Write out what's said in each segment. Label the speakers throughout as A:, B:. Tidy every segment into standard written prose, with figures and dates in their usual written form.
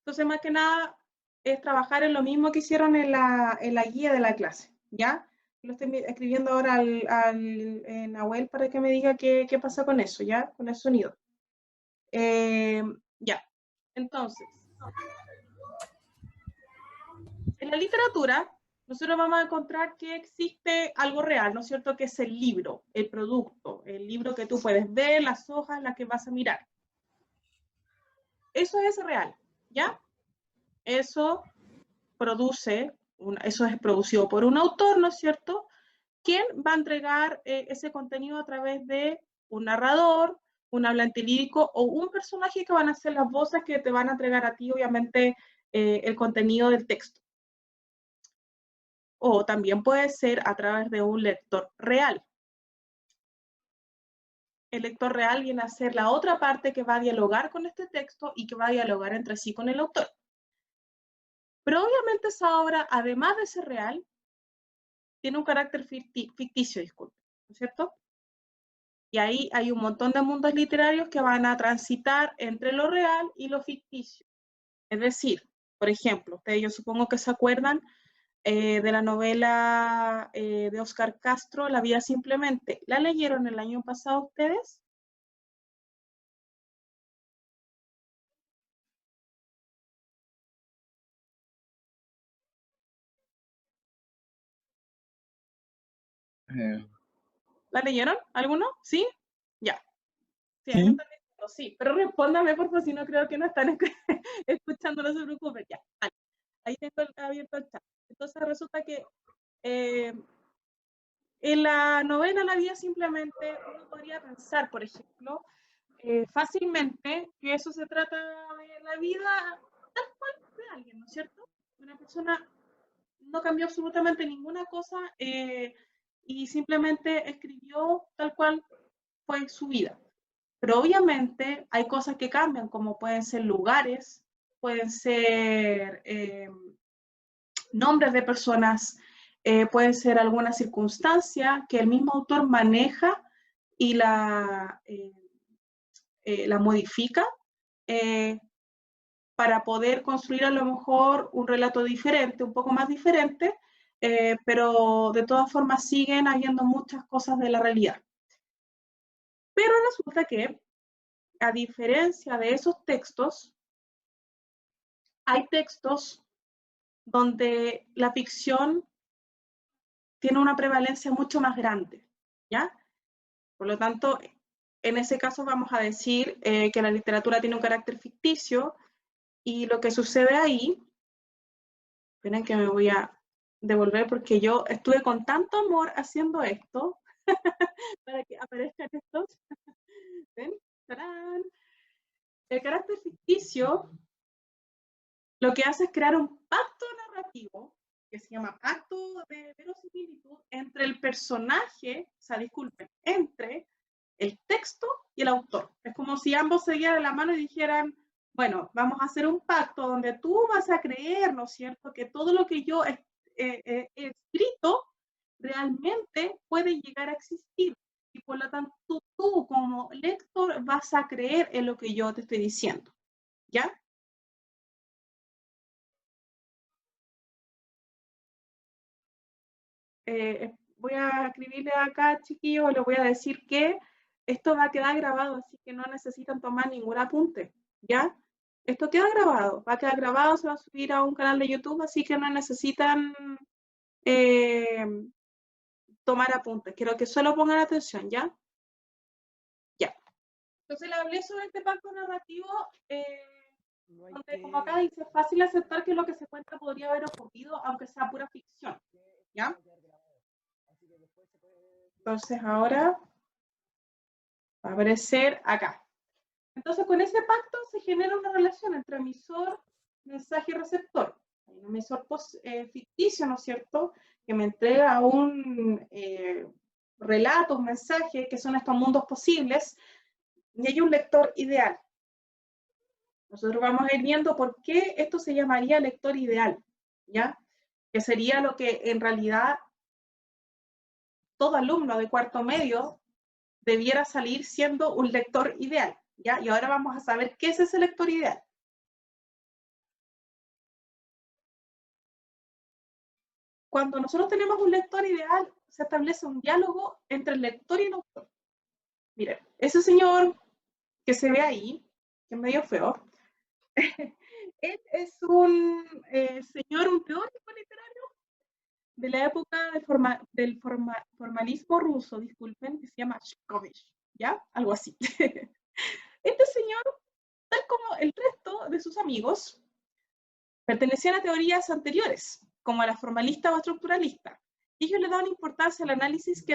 A: Entonces, más que nada, es trabajar en lo mismo que hicieron en la guía de la clase, ¿ya? Lo estoy escribiendo ahora en Nahuel para que me diga qué pasa con eso, ¿ya? Con el sonido. Ya, entonces, en la literatura, nosotros vamos a encontrar que existe algo real, ¿no es cierto? Que es el libro, el producto, el libro que tú puedes ver, las hojas, las que vas a mirar. Eso es real, ¿ya? Eso eso es producido por un autor, ¿no es cierto? ¿Quién va a entregar ese contenido a través de un narrador, un hablante lírico o un personaje que van a ser las voces que te van a entregar a ti, obviamente, el contenido del texto? O también puede ser a través de un lector real. El lector real viene a ser la otra parte que va a dialogar con este texto y que va a dialogar entre sí con el autor. Pero obviamente esa obra, además de ser real, tiene un carácter ficticio, disculpe, ¿no es cierto? Y ahí hay un montón de mundos literarios que van a transitar entre lo real y lo ficticio. Es decir, por ejemplo, ustedes yo supongo que se acuerdan de la novela de Oscar Castro, La vida simplemente. ¿La leyeron el año pasado ustedes?
B: Eh,
A: ¿La leyeron? ¿Alguno? ¿Sí? Ya. Sí, ahí me
B: sí,
A: están diciendo, sí. Pero respóndame, por favor, si no creo que no están escuchando, no se preocupen. Ya, vale. Ahí tengo abierto el chat. Entonces resulta que eh, en la novela La vida simplemente uno podría pensar, por ejemplo, fácilmente que eso se trata de la vida tal cual de alguien, ¿no es cierto? Una persona no cambió absolutamente ninguna cosa y simplemente escribió tal cual fue su vida. Pero obviamente hay cosas que cambian, como pueden ser lugares, pueden ser nombres de personas, puede ser alguna circunstancia que el mismo autor maneja y la modifica eh, para poder construir a lo mejor un relato diferente, un poco más diferente, pero de todas formas siguen habiendo muchas cosas de la realidad. Pero resulta que, a diferencia de esos textos, hay textos donde la ficción tiene una prevalencia mucho más grande, ¿ya? Por lo tanto, en ese caso vamos a decir que la literatura tiene un carácter ficticio y lo que sucede ahí, esperen que me voy a devolver porque yo estuve con tanto amor haciendo esto para que aparezcan estos. ¿Ven? ¡Tarán! El carácter ficticio lo que hace es crear un pacto narrativo que se llama pacto de verosimilitud entre el personaje, o sea, disculpen, entre el texto y el autor. Es como si ambos se dieran la mano y dijeran, bueno, vamos a hacer un pacto donde tú vas a creer, ¿no es cierto?, que todo lo que yo he escrito realmente puede llegar a existir. Y por lo tanto, tú como lector vas a creer en lo que yo te estoy diciendo. ¿Ya? Voy a escribirle acá, chiquillos, les voy a decir que esto va a quedar grabado, así que no necesitan tomar ningún apunte, ¿ya? Esto queda grabado, va a quedar grabado, se va a subir a un canal de YouTube, así que no necesitan eh, tomar apuntes. Quiero que solo pongan atención, ¿ya? Ya. Entonces le hablé sobre este pacto narrativo, donde como acá dice, es fácil aceptar que lo que se cuenta podría haber ocurrido, aunque sea pura ficción, ¿ya? Entonces ahora va a aparecer acá. Entonces, con ese pacto se genera una relación entre emisor, mensaje y receptor. Hay un emisor ficticio, ¿no es cierto?, que me entrega un relato, un mensaje, que son estos mundos posibles, y hay un lector ideal. Nosotros vamos a ir viendo por qué esto se llamaría lector ideal, ¿ya? Que sería lo que en realidad todo alumno de cuarto medio debiera salir siendo un lector ideal, ¿ya? Y ahora vamos a saber qué es ese lector ideal. cuando nosotros tenemos un lector ideal, se establece un diálogo entre el lector y el autor. Miren, ese señor que se ve ahí, que es medio feo, él es un señor, un teórico literario de la época del formalismo ruso, disculpen, que se llama Shkovich, ¿ya? Algo así. Este señor, tal como el resto de sus amigos, pertenecían a teorías anteriores, como a la formalista o estructuralista. Ellos le daban importancia al análisis que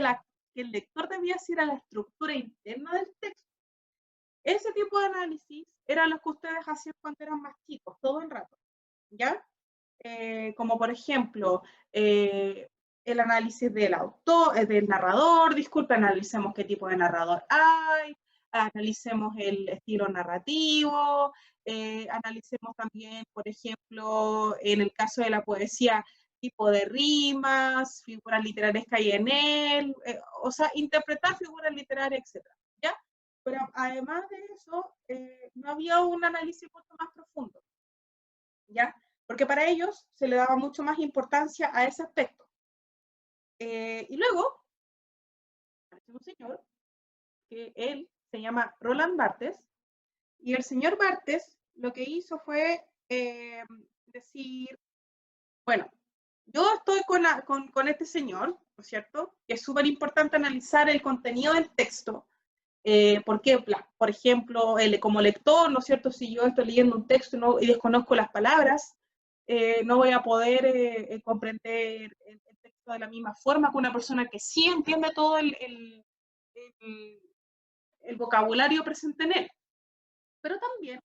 A: el lector debía hacer a la estructura interna del texto. Ese tipo de análisis era lo que ustedes hacían cuando eran más chicos, todo el rato, ¿ya? Como por ejemplo, el análisis del autor, del narrador, disculpe, analicemos qué tipo de narrador hay, analicemos el estilo narrativo, analicemos también, por ejemplo, en el caso de la poesía, tipo de rimas, figuras literarias que hay en él, o sea, interpretar figuras literarias, etc. ¿Ya? Pero además de eso, no había un análisis mucho más profundo, ¿ya? Porque para ellos se le daba mucho más importancia a ese aspecto. Y luego, aparece un señor, que él se llama Roland Barthes, y el señor Barthes lo que hizo fue decir, bueno, yo estoy con este señor, ¿no es cierto? Que es súper importante analizar el contenido del texto, porque, por ejemplo, como lector, ¿no es cierto? Si yo estoy leyendo un texto y desconozco las palabras, no voy a poder comprender el texto de la misma forma que una persona que sí entiende todo el vocabulario presente en él. Pero también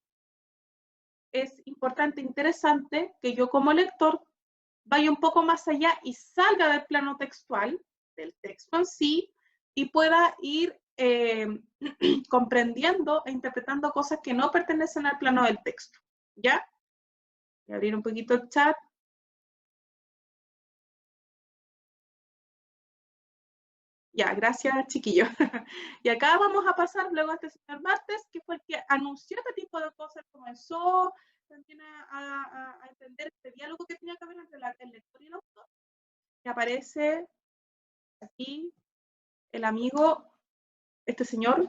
A: es importante, interesante, que yo como lector vaya un poco más allá y salga del plano textual, del texto en sí, y pueda ir comprendiendo e interpretando cosas que no pertenecen al plano del texto. ¿Ya? Voy a abrir un poquito el chat. Ya, gracias, chiquillos. Y acá vamos a pasar luego a este señor Barthes, que fue el que anunció este tipo de cosas, comenzó también a entender este diálogo que tenía que haber entre el lector y el autor. Y aparece aquí el amigo, este señor,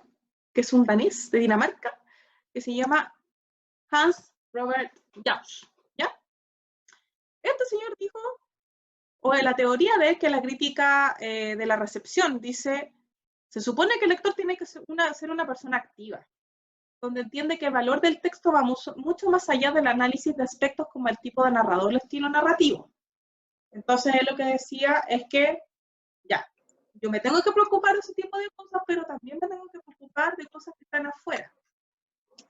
A: que es un danés de Dinamarca, que se llama Hans Robert Jauch, ¿ya? Este señor dijo, o en la teoría de que la crítica de la recepción dice, se supone que el lector tiene que ser una persona activa, donde entiende que el valor del texto va mucho más allá del análisis de aspectos como el tipo de narrador, el estilo narrativo. Entonces, él lo que decía es que, ya, yo me tengo que preocupar de ese tipo de cosas, pero también me tengo que preocupar de cosas que están afuera.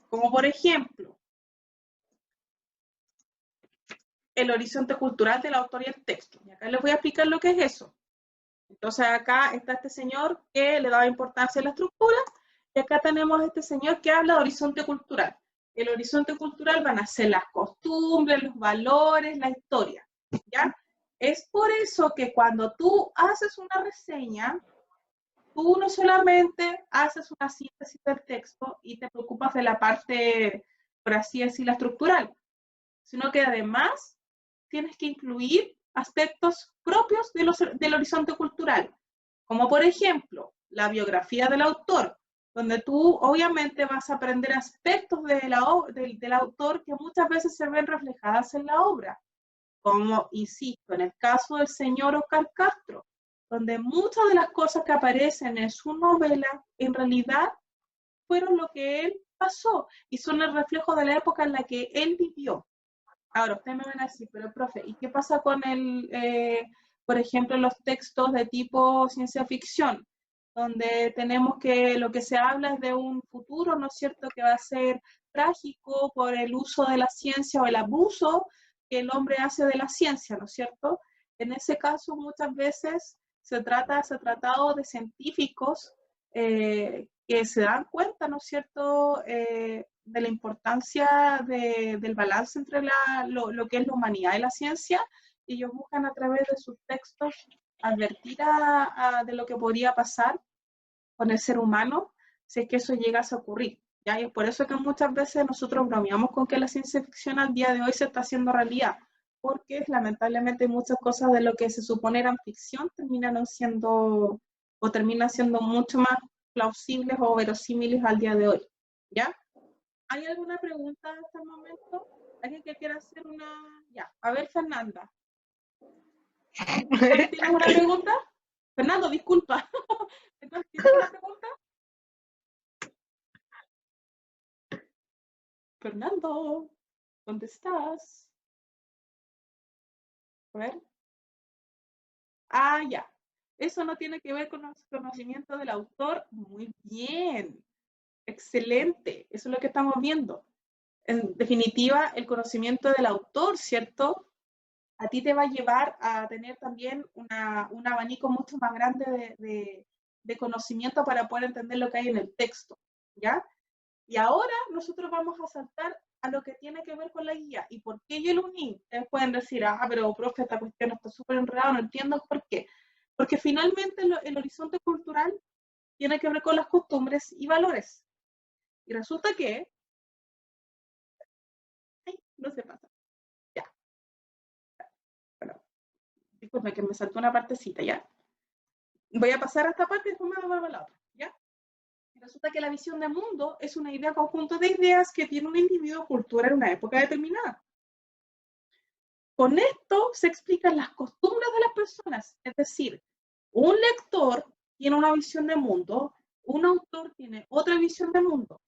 A: Como por ejemplo, el horizonte cultural del autor y el texto. Y acá les voy a explicar lo que es eso. Entonces acá está este señor que le daba importancia a la estructura, y acá tenemos a este señor que habla de horizonte cultural. El horizonte cultural van a ser las costumbres, los valores, la historia, ¿ya? Es por eso que cuando tú haces una reseña, tú no solamente haces una síntesis del texto y te preocupas de la parte, por así decirlo, estructural, sino que además tienes que incluir aspectos propios del horizonte cultural, como por ejemplo la biografía del autor, donde tú obviamente vas a aprender aspectos del autor que muchas veces se ven reflejadas en la obra, como, insisto, en el caso del señor Oscar Castro, donde muchas de las cosas que aparecen en su novela en realidad fueron lo que él pasó y son el reflejo de la época en la que él vivió. Ahora, ustedes me van a decir, pero profe, ¿y qué pasa con por ejemplo, los textos de tipo ciencia ficción? Donde tenemos que lo que se habla es de un futuro, ¿no es cierto?, que va a ser trágico por el uso de la ciencia o el abuso que el hombre hace de la ciencia, ¿no es cierto? En ese caso, muchas veces se ha tratado de científicos que se dan cuenta, ¿no es cierto?, de la importancia del balance entre lo que es la humanidad y la ciencia, y ellos buscan a través de sus textos advertir de lo que podría pasar con el ser humano si es que eso llegase a ocurrir. ¿Ya? Y por eso que muchas veces nosotros bromeamos con que la ciencia ficción al día de hoy se está haciendo realidad, porque lamentablemente muchas cosas de lo que se supone eran ficción terminan siendo mucho más plausibles o verosímiles al día de hoy, ¿ya? ¿Hay alguna pregunta hasta el momento? ¿Alguien que quiera hacer una? Ya, a ver, Fernanda. ¿Tienes una pregunta? Fernando, disculpa. ¿Tienes una pregunta? Fernando, ¿dónde estás? A ver. Ah, ya. Eso no tiene que ver con los conocimientos del autor. Muy bien. Excelente. Eso es lo que estamos viendo. En definitiva, el conocimiento del autor, ¿cierto? A ti te va a llevar a tener también un abanico mucho más grande de conocimiento para poder entender lo que hay en el texto, ¿ya? Y ahora nosotros vamos a saltar a lo que tiene que ver con la guía. ¿Y por qué yo lo uní? Ustedes pueden decir, pero profe, esta cuestión está súper enredada, no entiendo por qué. Porque finalmente el horizonte cultural tiene que ver con las costumbres y valores. Y resulta que... Ay, no se pasa. Ya. Bueno, disculpe que me saltó una partecita, ¿ya? Voy a pasar a esta parte y después me voy a la otra, ¿ya? Y resulta que la visión de mundo es una idea conjunto de ideas que tiene un individuo cultural en una época determinada. Con esto se explican las costumbres de las personas, es decir, un lector tiene una visión de mundo, un autor tiene otra visión de mundo.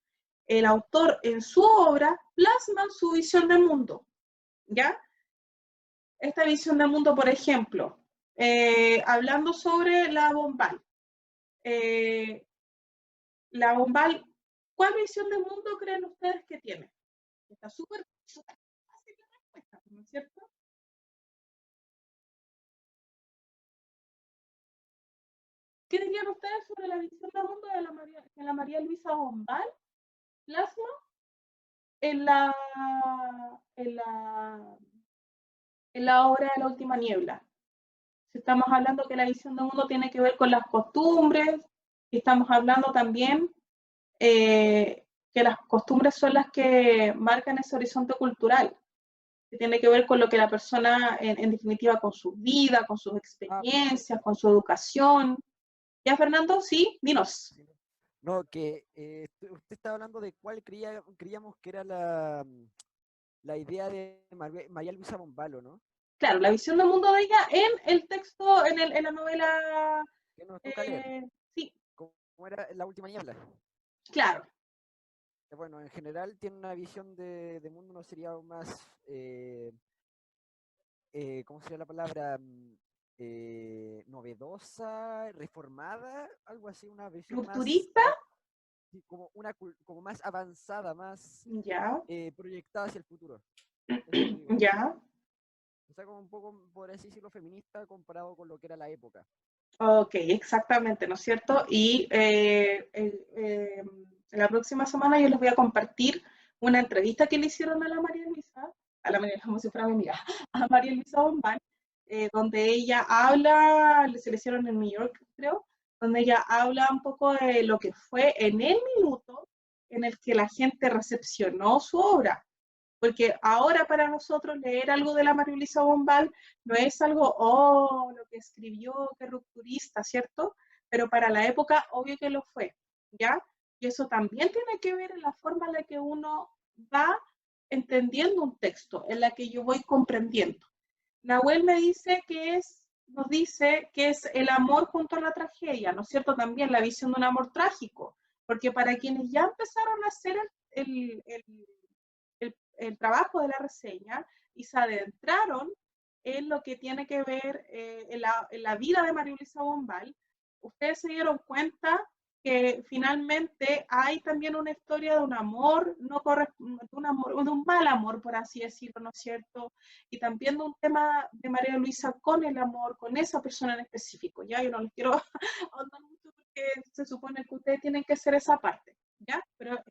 A: El autor en su obra plasma su visión de mundo, ¿ya? Esta visión de mundo, por ejemplo, hablando sobre la Bombal. La Bombal, ¿cuál visión de mundo creen ustedes que tiene? Está súper fácil la respuesta, ¿no es cierto? ¿Qué dirían ustedes sobre la visión del mundo de la María Luisa Bombal plasma en la, en la, en la obra de La Última Niebla? Si estamos hablando que la visión del mundo tiene que ver con las costumbres, y estamos hablando también que las costumbres son las que marcan ese horizonte cultural, que tiene que ver con lo que la persona, en definitiva, con su vida, con sus experiencias, con su educación. ¿Ya, Fernando? Sí, dinos.
B: No, que usted estaba hablando de cuál creíamos que era la idea de María Luisa Bombalo, ¿no?
A: Claro, la visión del mundo de ella en el texto, en la novela.
B: Que nos toca leer.
A: Sí.
B: ¿Cómo era La Última Niebla?
A: Claro.
B: Bueno, en general tiene una visión de mundo, no sería más, ¿cómo sería la palabra? Novedosa, reformada, algo así, una visión más,
A: Rupturista.
B: como más avanzada, más
A: Ya.
B: proyectada hacia el futuro. Eso digo.
A: Ya.
B: O sea, como un poco, por así decirlo, feminista comparado con lo que era la época.
A: Ok, exactamente, ¿no es cierto? Y la próxima semana yo les voy a compartir una entrevista que le hicieron a la María Luisa, como si fuera mi amiga, a María Luisa Bombal, donde ella habla, se le hicieron en New York, creo, donde ella habla un poco de lo que fue en el minuto en el que la gente recepcionó su obra. Porque ahora para nosotros leer algo de la María Luisa Bombal no es algo, oh, lo que escribió, qué rupturista, ¿cierto? Pero para la época, obvio que lo fue, ¿ya? Y eso también tiene que ver en la forma en la que uno va entendiendo un texto, en la que yo voy comprendiendo. Nahuel nos dice que es el amor junto a la tragedia, ¿no es cierto? También la visión de un amor trágico, porque para quienes ya empezaron a hacer el trabajo de la reseña y se adentraron en lo que tiene que ver en la vida de María Luisa Bombal, ustedes se dieron cuenta que finalmente hay también una historia de un amor, de un mal amor, por así decirlo, ¿no es cierto? Y también de un tema de María Luisa con el amor, con esa persona en específico, ¿ya? Yo no les quiero ahondar mucho porque se supone que ustedes tienen que hacer esa parte, ¿ya? Pero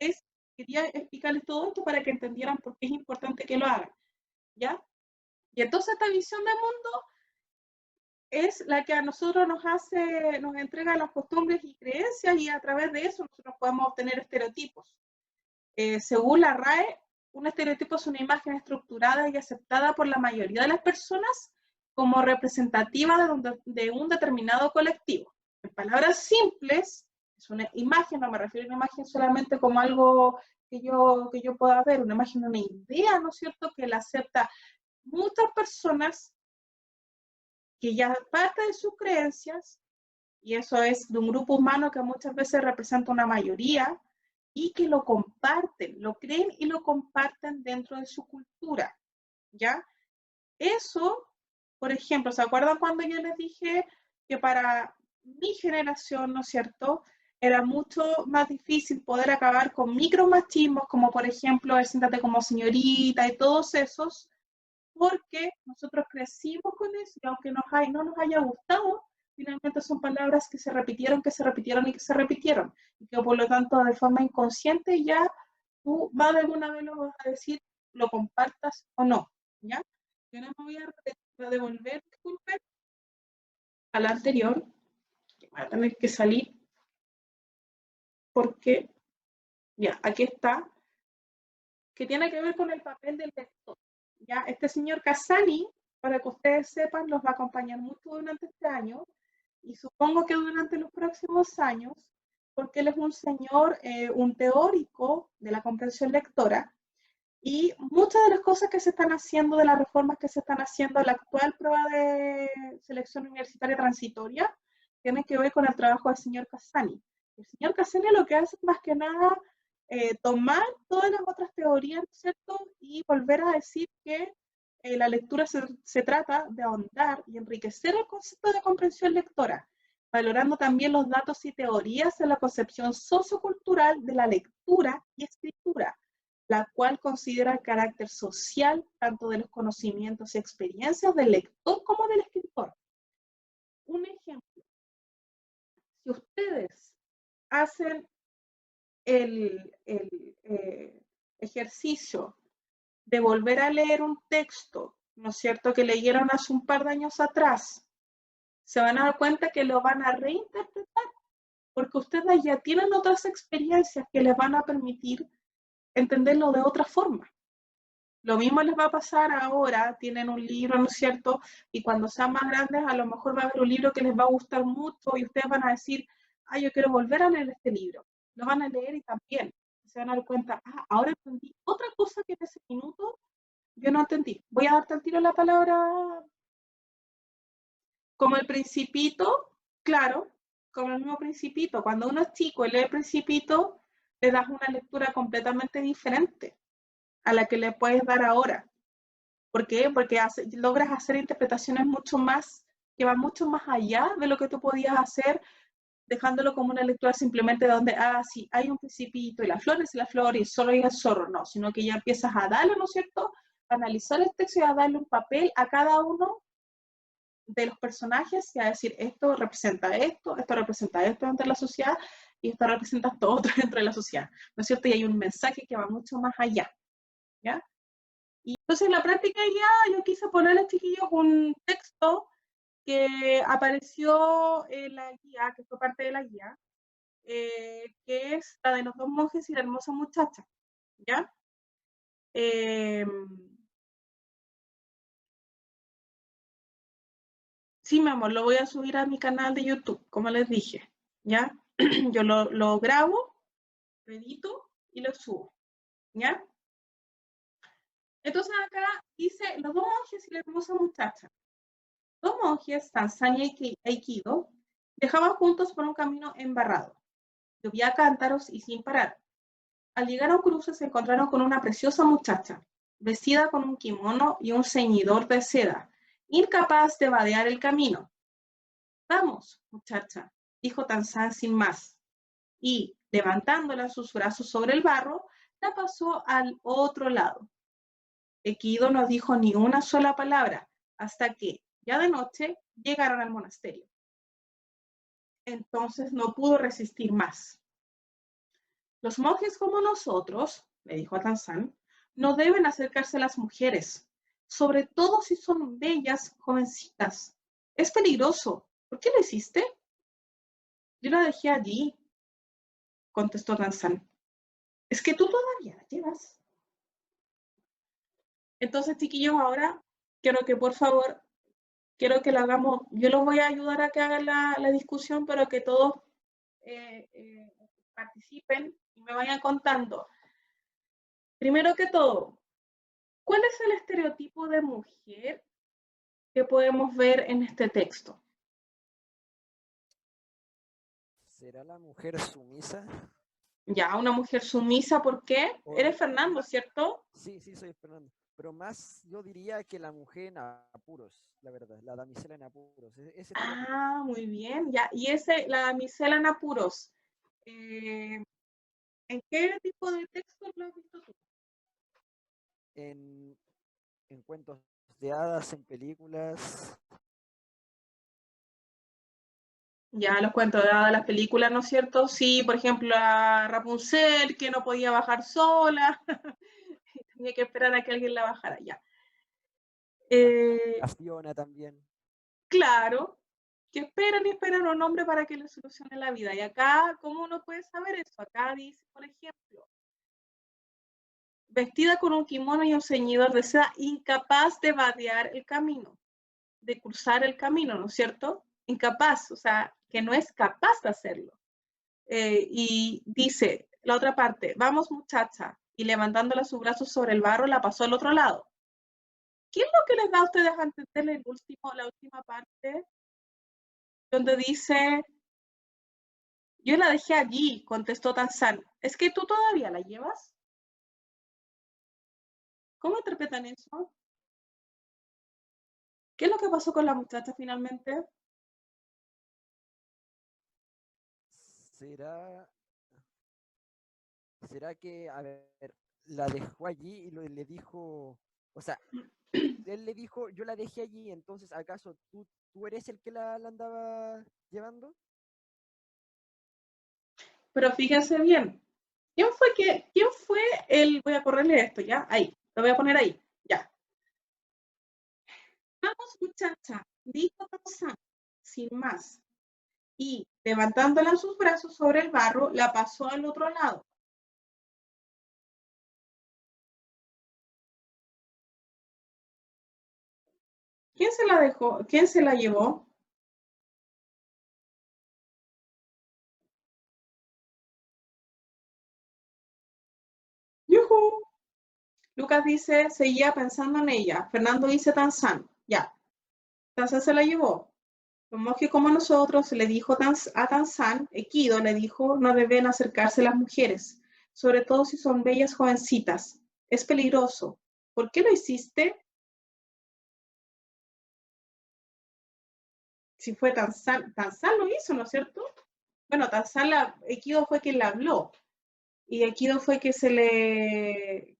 A: quería explicarles todo esto para que entendieran por qué es importante que lo hagan, ¿ya? Y entonces esta visión del mundo es la que a nosotros nos entrega las costumbres y creencias y a través de eso nosotros podemos obtener estereotipos. Según la RAE, un estereotipo es una imagen estructurada y aceptada por la mayoría de las personas como representativa de un determinado colectivo. En palabras simples, es una imagen, no me refiero a una imagen solamente como algo que yo pueda ver, una imagen, una idea, ¿no es cierto?, que la acepta muchas personas, que ya parte de sus creencias, y eso es de un grupo humano que muchas veces representa una mayoría, y que lo comparten, lo creen y lo comparten dentro de su cultura, ¿ya? Eso, por ejemplo, ¿se acuerdan cuando yo les dije que para mi generación, ¿no es cierto?, era mucho más difícil poder acabar con micromachismos, como por ejemplo el siéntate como señorita y todos esos, porque nosotros crecimos con eso y aunque no nos haya gustado, finalmente son palabras que se repitieron, que se repitieron y que se repitieron, y que por lo tanto de forma inconsciente ya tú más de alguna vez lo vas a decir, lo compartas o no, ¿ya? Yo no me voy a devolver, disculpen, a la anterior, que voy a tener que salir porque, ya, aquí está, que tiene que ver con el papel del lector. ¿Ya? Este señor Casani, para que ustedes sepan, los va a acompañar mucho durante este año y supongo que durante los próximos años, porque él es un señor, un teórico de la comprensión lectora, y muchas de las cosas que se están haciendo, de las reformas que se están haciendo en la actual prueba de selección universitaria transitoria, tienen que ver con el trabajo del señor Casani. El señor Casani lo que hace es más que nada tomar todas las otras teorías, ¿cierto? Y volver a decir que la lectura se trata de ahondar y enriquecer el concepto de comprensión lectora, valorando también los datos y teorías de la concepción sociocultural de la lectura y escritura, la cual considera el carácter social tanto de los conocimientos y experiencias del lector como del escritor. Un ejemplo, si ustedes hacen el ejercicio de volver a leer un texto, ¿no es cierto?, que leyeron hace un par de años atrás, se van a dar cuenta que lo van a reinterpretar, porque ustedes ya tienen otras experiencias que les van a permitir entenderlo de otra forma. Lo mismo les va a pasar ahora, tienen un libro, ¿no es cierto? Y cuando sean más grandes, a lo mejor va a haber un libro que les va a gustar mucho y ustedes van a decir, ah, yo quiero volver a leer este libro. Lo van a leer y también se van a dar cuenta, ah, ahora entendí otra cosa que en ese minuto yo no entendí. Voy a darte al tiro la palabra como el Principito, claro, como el mismo Principito. Cuando uno es chico y lee el Principito, le das una lectura completamente diferente a la que le puedes dar ahora. ¿Por qué? Porque logras hacer interpretaciones mucho más, que van mucho más allá de lo que tú podías hacer dejándolo como una lectura simplemente donde, ah, sí, hay un principito y la flor es la flor y el zorro y el zorro, no, sino que ya empiezas a darle, ¿no es cierto?, a analizar el texto y a darle un papel a cada uno de los personajes y a decir, esto representa esto representa esto dentro de la sociedad y esto representa esto otro dentro de la sociedad, ¿no es cierto? Y hay un mensaje que va mucho más allá, ¿ya? Y entonces en la práctica ya yo quise ponerles, chiquillos, un texto que apareció en la guía, que fue parte de la guía, que es la de los dos monjes y la hermosa muchacha, ¿ya? Sí, mi amor, lo voy a subir a mi canal de YouTube, como les dije, ¿ya? Yo lo grabo, lo edito y lo subo, ¿ya? Entonces acá dice, los dos monjes y la hermosa muchacha. Dos monjes, Tanzania y Aikido, viajaban juntos por un camino embarrado. Llovía cántaros y sin parar. Al llegar a un cruce se encontraron con una preciosa muchacha, vestida con un kimono y un ceñidor de seda, incapaz de vadear el camino. Vamos, muchacha, dijo Tanzán sin más, y, levantándola sus brazos sobre el barro, la pasó al otro lado. Aikido no dijo ni una sola palabra, hasta que, ya de noche, llegaron al monasterio. Entonces no pudo resistir más. Los monjes como nosotros, le dijo a Tanzán, no deben acercarse a las mujeres, sobre todo si son bellas jovencitas. Es peligroso. ¿Por qué lo hiciste? Yo la dejé allí, contestó Tanzán. ¿Es que tú todavía la llevas? Entonces, chiquillos, ahora quiero que por favor, quiero que lo hagamos, yo los voy a ayudar a que hagan la discusión, pero que todos eh, eh, participen y me vayan contando. Primero que todo, ¿cuál es el estereotipo de mujer que podemos ver en este texto?
B: ¿Será la mujer sumisa?
A: Ya, una mujer sumisa, ¿por qué?
B: O
A: Eres Fernando,
B: más,
A: ¿cierto?
B: sí, sí, soy Fernando. Pero más yo diría que la mujer en apuros, la verdad, la damisela en apuros, ese estereotipo.
A: Ah, muy bien, ya. Y ese, la damisela en apuros, eh, ¿en qué tipo de texto lo has visto tú?
B: En, en cuentos de hadas, en películas.
A: Ya los cuentos de hadas, las películas, ¿no es cierto? Sí, por ejemplo, a Rapunzel, que no podía bajar sola, tenía que esperar a que alguien la bajara, ya.
B: La Fiona también.
A: Claro, que esperan y esperan a un hombre para que le solucione la vida. Y acá, ¿cómo uno puede saber eso? Acá dice, por ejemplo, vestida con un kimono y un ceñidor de seda, incapaz de vadear el camino, de cruzar el camino, ¿no es cierto? Incapaz, o sea, que no es capaz de hacerlo. Y dice, la otra parte, vamos muchacha, y levantándola sus brazos sobre el barro, la pasó al otro lado. ¿Qué es lo que les da a ustedes a entender la última parte? Donde dice, yo la dejé allí, contestó Tarzán. ¿Es que tú todavía la llevas? ¿Cómo interpretan eso? ¿Qué es lo que pasó con la muchacha finalmente?
B: ¿Será, será que, a ver, la dejó allí y le dijo, o sea, él le dijo, yo la dejé allí, entonces, ¿acaso tú eres el que la andaba llevando?
A: Pero fíjense bien, quién fue el, voy a correrle esto, ya, ahí, lo voy a poner ahí, ya. Vamos muchacha, dijo Tarzán, sin más, y levantándola en sus brazos sobre el barro, la pasó al otro lado. ¿Quién se la dejó? ¿Quién se la llevó? ¡Yujú! Lucas dice, seguía pensando en ella. Fernando dice Tarzán. Ya, Tarzán se la llevó. Los monjes como nosotros, le dijo a Tarzán, Equido le dijo, no deben acercarse las mujeres, sobre todo si son bellas jovencitas. Es peligroso. ¿Por qué lo hiciste? Si fue Tarzán, Tarzán lo hizo, ¿no es cierto? Bueno, Equido fue quien le habló. Y Equido fue quien se le,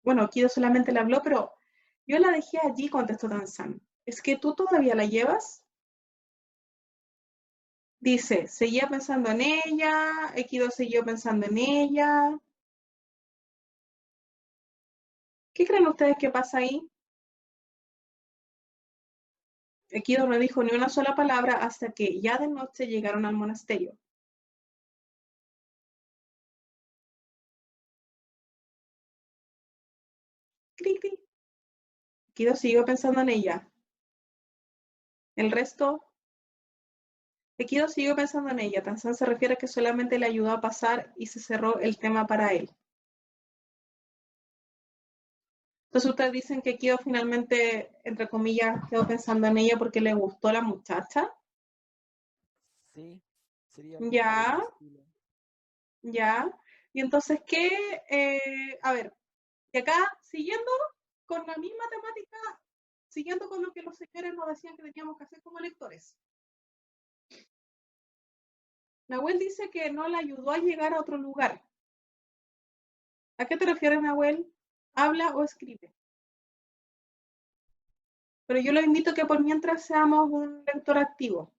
A: bueno, Equido solamente le habló, pero yo la dejé allí, contestó Tarzán. ¿Es que tú todavía la llevas? Dice, seguía pensando en ella, Equido siguió pensando en ella. ¿Qué creen ustedes que pasa ahí? Equido no dijo ni una sola palabra hasta que ya de noche llegaron al monasterio. Cri, cri. Equido siguió pensando en ella. El resto, Equido siguió pensando en ella. Tarzán se refiere a que solamente le ayudó a pasar y se cerró el tema para él. Entonces ustedes dicen que Equido finalmente, entre comillas, quedó pensando en ella porque le gustó la muchacha.
B: Sí, sería por el
A: Ya,
B: estilo.
A: ya. Y entonces, ¿qué? A ver, y acá, siguiendo con la misma temática, siguiendo con lo que los señores nos decían que teníamos que hacer como lectores. Nahuel dice que no le ayudó a llegar a otro lugar. ¿A qué te refieres, Nahuel? ¿Habla o escribe? Pero yo los invito a que por mientras seamos un lector activo.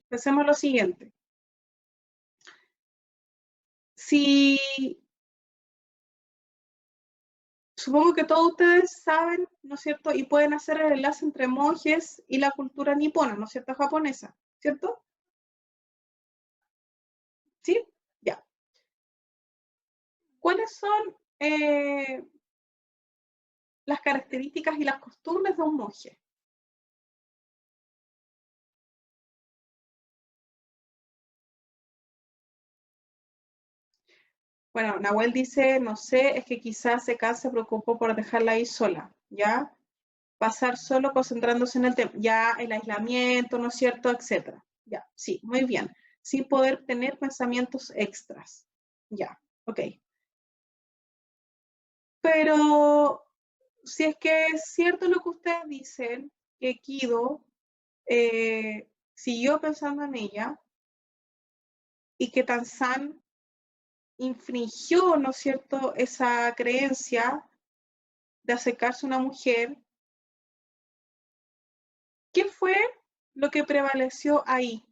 A: Pensemos lo siguiente. Si supongo que todos ustedes saben, ¿no es cierto? Y pueden hacer el enlace entre monjes y la cultura nipona, ¿no es cierto? Japonesa, ¿cierto? ¿Sí? Ya. ¿Cuáles son las características y las costumbres de un monje. Bueno, Nahuel dice, no sé, es que quizás se preocupó por dejarla ahí sola, ¿ya? Pasar solo concentrándose en el tema, ya el aislamiento, ¿no es cierto?, etcétera. Ya, sí, muy bien. Sin poder tener pensamientos extras. Ya, ok. Pero si es que es cierto lo que ustedes dicen, que Kido siguió pensando en ella y que Tanzan infringió, ¿no es cierto?, esa creencia de acercarse a una mujer, ¿qué fue lo que prevaleció ahí?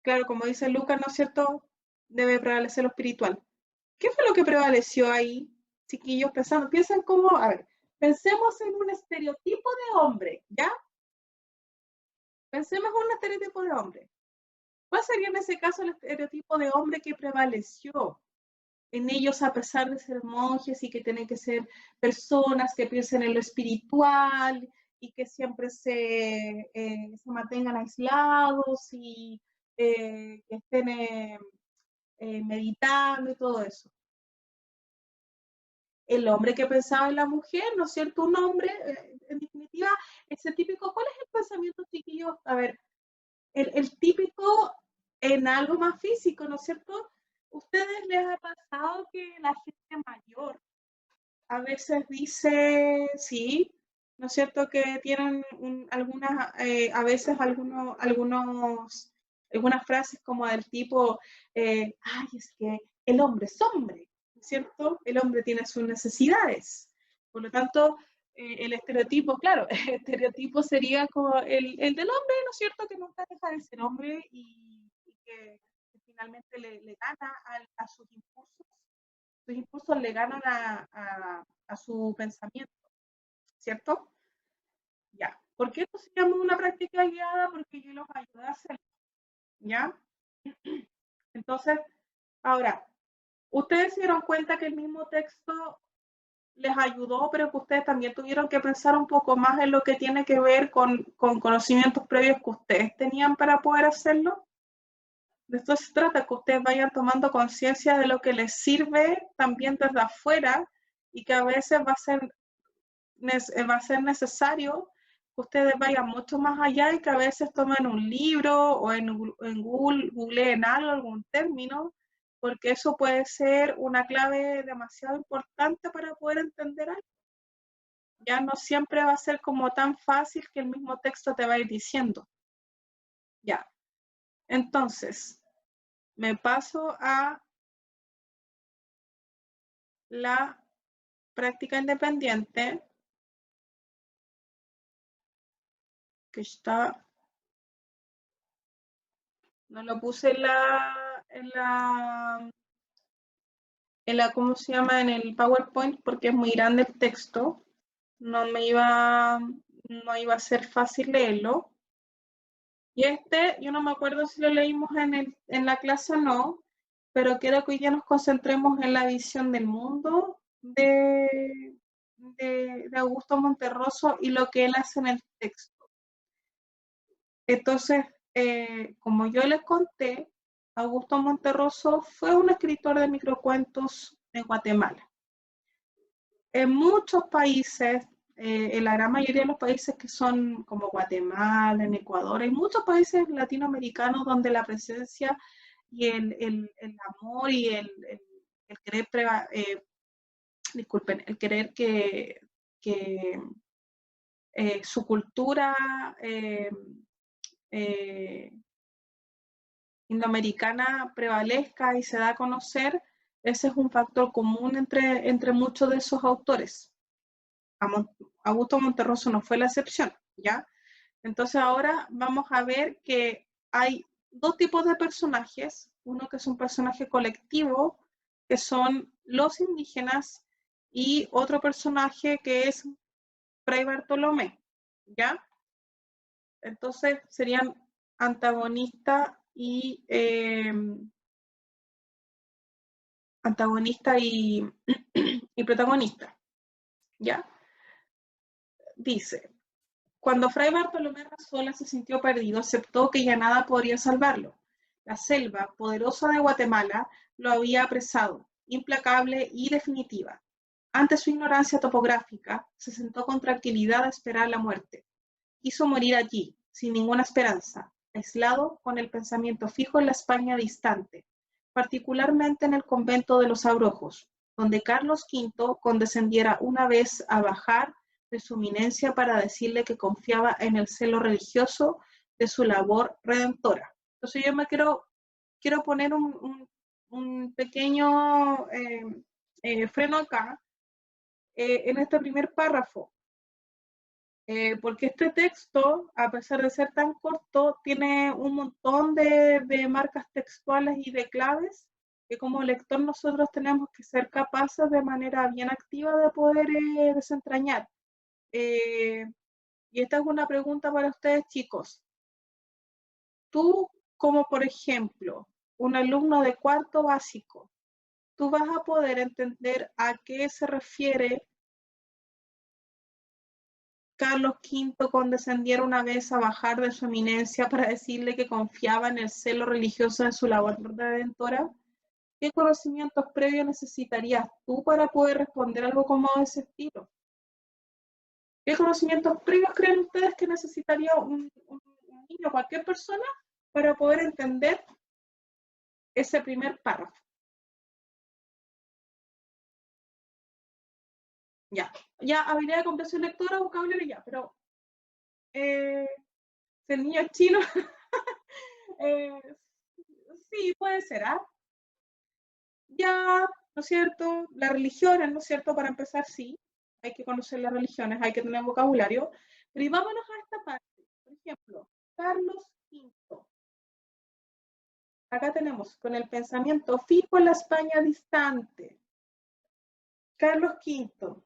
A: Claro, como dice Lucas, ¿no es cierto?, debe prevalecer lo espiritual. ¿Qué fue lo que prevaleció ahí, chiquillos? Pensando, piensen como, a ver, pensemos en un estereotipo de hombre, ¿ya? Pensemos en un estereotipo de hombre. ¿Cuál sería en ese caso el estereotipo de hombre que prevaleció en ellos a pesar de ser monjes y que tienen que ser personas que piensen en lo espiritual y que siempre se mantengan aislados y que estén meditando y todo eso? El hombre que pensaba en la mujer, ¿no es cierto? Un hombre, en definitiva, ese típico, ¿cuál es el pensamiento, chiquillos? A ver, el típico en algo más físico, ¿no es cierto? ¿Ustedes les ha pasado que la gente mayor a veces dice, sí, ¿no es cierto?, que tienen algunas, a veces algunas frases como del tipo, ay, es que el hombre es hombre, ¿no es cierto? El hombre tiene sus necesidades. Por lo tanto, el estereotipo, claro, el estereotipo sería como el del hombre, ¿no es cierto?, que nunca deja de ser hombre y que finalmente le gana a sus impulsos le ganan a su pensamiento, ¿cierto? Ya. ¿Por qué esto se llama una práctica guiada? Porque yo los ayudo a hacer, ¿ya? Entonces, ahora, ustedes se dieron cuenta que el mismo texto les ayudó, pero que ustedes también tuvieron que pensar un poco más en lo que tiene que ver con conocimientos previos que ustedes tenían para poder hacerlo. De esto se trata, que ustedes vayan tomando conciencia de lo que les sirve también desde afuera y que a veces va a ser necesario que ustedes vayan mucho más allá y que a veces tomen un libro o en Google, googleen algo, algún término, porque eso puede ser una clave demasiado importante para poder entender algo. Ya no siempre va a ser como tan fácil que el mismo texto te va a ir diciendo. Ya. Entonces, me paso a la práctica independiente, que está, no lo puse ¿cómo se llama? En el PowerPoint, porque es muy grande el texto, no iba a ser fácil leerlo. Y yo no me acuerdo si lo leímos en la clase o no, pero quiero que hoy ya nos concentremos en la visión del mundo de Augusto Monterroso y lo que él hace en el texto. Entonces, como yo les conté, Augusto Monterroso fue un escritor de microcuentos en Guatemala. En muchos países, en la gran mayoría de los países que son como Guatemala, en Ecuador, hay muchos países latinoamericanos donde la presencia y el amor y el querer, disculpen, el querer que su cultura indoamericana prevalezca y se da a conocer, ese es un factor común entre muchos de esos autores. Augusto Monterroso no fue la excepción, ¿ya? Entonces ahora vamos a ver que hay dos tipos de personajes, uno que es un personaje colectivo, que son los indígenas, y otro personaje que es Fray Bartolomé, ¿ya? Entonces serían antagonista y antagonista y protagonista, ¿ya? Dice, cuando Fray Bartolomé Razola se sintió perdido, aceptó que ya nada podría salvarlo. La selva, poderosa de Guatemala, lo había apresado, implacable y definitiva. Ante su ignorancia topográfica, se sentó con tranquilidad a esperar la muerte. Quiso morir allí, sin ninguna esperanza, aislado, con el pensamiento fijo en la España distante, particularmente en el convento de los Abrojos, donde Carlos V condescendiera una vez a bajar de su eminencia para decirle que confiaba en el celo religioso de su labor redentora. Entonces yo me quiero poner un pequeño freno acá, en este primer párrafo, porque este texto, a pesar de ser tan corto, tiene un montón de marcas textuales y de claves que como lector nosotros tenemos que ser capaces de manera bien activa de poder desentrañar. Y esta es una pregunta para ustedes, chicos. Tú, como por ejemplo, un alumno de cuarto básico, tú vas a poder entender a qué se refiere Carlos V condescendiera una vez a bajar de su eminencia para decirle que confiaba en el celo religioso de su labor redentora. ¿Qué conocimientos previos necesitarías tú para poder responder algo como de ese estilo? ¿Qué conocimientos previos creen ustedes que necesitaría un niño, cualquier persona, para poder entender ese primer párrafo? Ya, habilidad de comprensión lectora, vocabulario ya, pero si el niño es chino, sí, puede ser, ¿ah? Ya, ¿no es cierto? Las religiones, ¿no es cierto? Para empezar, sí, hay que conocer las religiones, hay que tener vocabulario, pero y vámonos a esta parte. Por ejemplo, Carlos V. Acá tenemos, con el pensamiento fijo en la España distante. Carlos V,